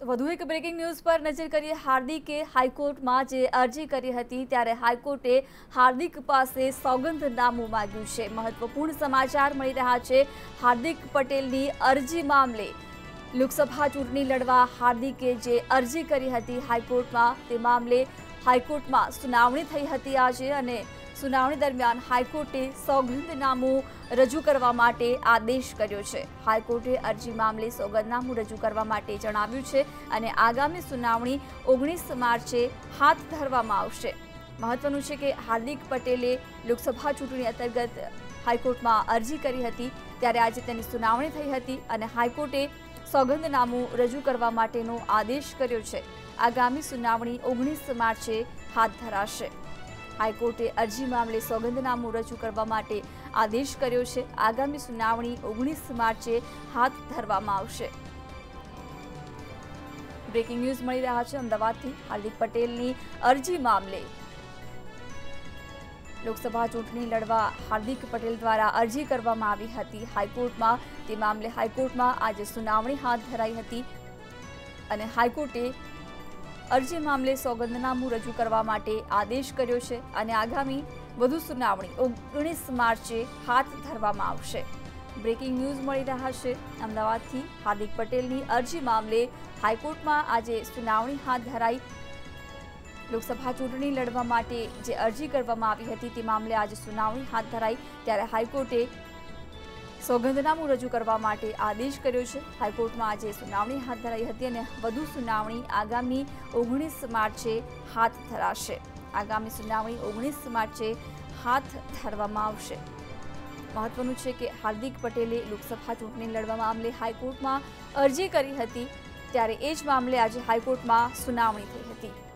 વધુ એક breaking news પર નજર કરીએ। હાર્દિકે હાઈકોર્ટમાં જે અરજી કરી હતી ત્યારે હાઈકોર્ટે હાર્દિક પાસે સોગંદનામું માંગ્યું છે। મહત્વપૂર્ણ સમાચાર મળી રહ્યા છે। હાર્દિક પટેલની અરજી મામલે લોકસભા ચૂંટણી લડવા હાર્દિકે જે અરજી કરી હતી હાઈકોર્ટમાં તે મામલે હાઈકોર્ટમાં સુનાવણી થઈ હતી આજે અને સુનાવણી દરમિયાન હાઈકોર્ટે સોગંદનામું રજૂ કરવા માટે આદેશ કર્યો છે। હાઈકોર્ટે અરજી મામલે સોગંદનામું રજૂ કરવા માટે જણાવ્યું છે અને આગામી સુનાવણી 19 માર્ચે હાથ ધરવામાં આવશે। મહત્વનું છે કે હાર્દિક પટેલે લોકસભા ચૂંટણી અંતર્ગત હાઈકોર્ટમાં અરજી કરી હતી ત્યારે આજે તેની સુનાવણી થઈ હતી અને હાઈકોર્ટે સોગંદનામું રજૂ કરવા માટેનો આદેશ કર્યો છે। આગામી સુનાવણી 19 માર્ચે હાથ ધરાશે। હાઈકોર્ટે અરજી મામલે સોગંદનામું રજૂ કરવા માટે આદેશ કર્યો છે। આગામી સુનાવણી 19 માર્ચે હાથ ધરવામાં આવશે। બ્રેકિંગ ન્યૂઝ મળી રહ્યા છે અમદાવાદથી। હાર્દિક પટેલની અરજી મામલે લોકસભા ચૂંટણી લડવા હાર્દિક પટેલ દ્વારા અરજી કરવામાં આવી હતી હાઈકોર્ટમાં। તે મામલે હાઈકોર્ટમાં આજે સુનાવણી હાથ ધરાઈ હતી અને હાઈકોર્ટે અરજી મામલે સોગંદનામું રજૂ કરવા માટે આદેશ કર્યો છે અને આગામી વધુ સુનાવણી 19 માર્ચે હાથ ધરવામાં આવશે। બ્રેકિંગ ન્યૂઝ મળી રહ્યા છે અમદાવાદથી। હાર્દિક પટેલની અરજી મામલે હાઈકોર્ટમાં આજે સુનાવણી હાથ ધરાઈ। લોકસભા ચૂંટણી લડવા માટે જે અરજી કરવામાં આવી હતી તે મામલે આજે સુનાવણી હાથ ધરાઈ ત્યારે હાઈકોર્ટે સોગંદનામું રજૂ કરવા માટે આદેશ કર્યો છે। હાઈકોર્ટમાં આજે સુનાવણી હાથ ધરાઈ હતી અને વધુ સુનાવણી આગામી 19 માર્ચે હાથ ધરાશે। આગામી સુનાવણી 19 માર્ચે હાથ ધરવામાં આવશે। મહત્વનું છે કે હાર્દિક પટેલે લોકસભા ચૂંટણી લડવા મામલે હાઈકોર્ટમાં અરજી કરી હતી ત્યારે એ જ મામલે આજે હાઈકોર્ટમાં સુનાવણી થઈ હતી।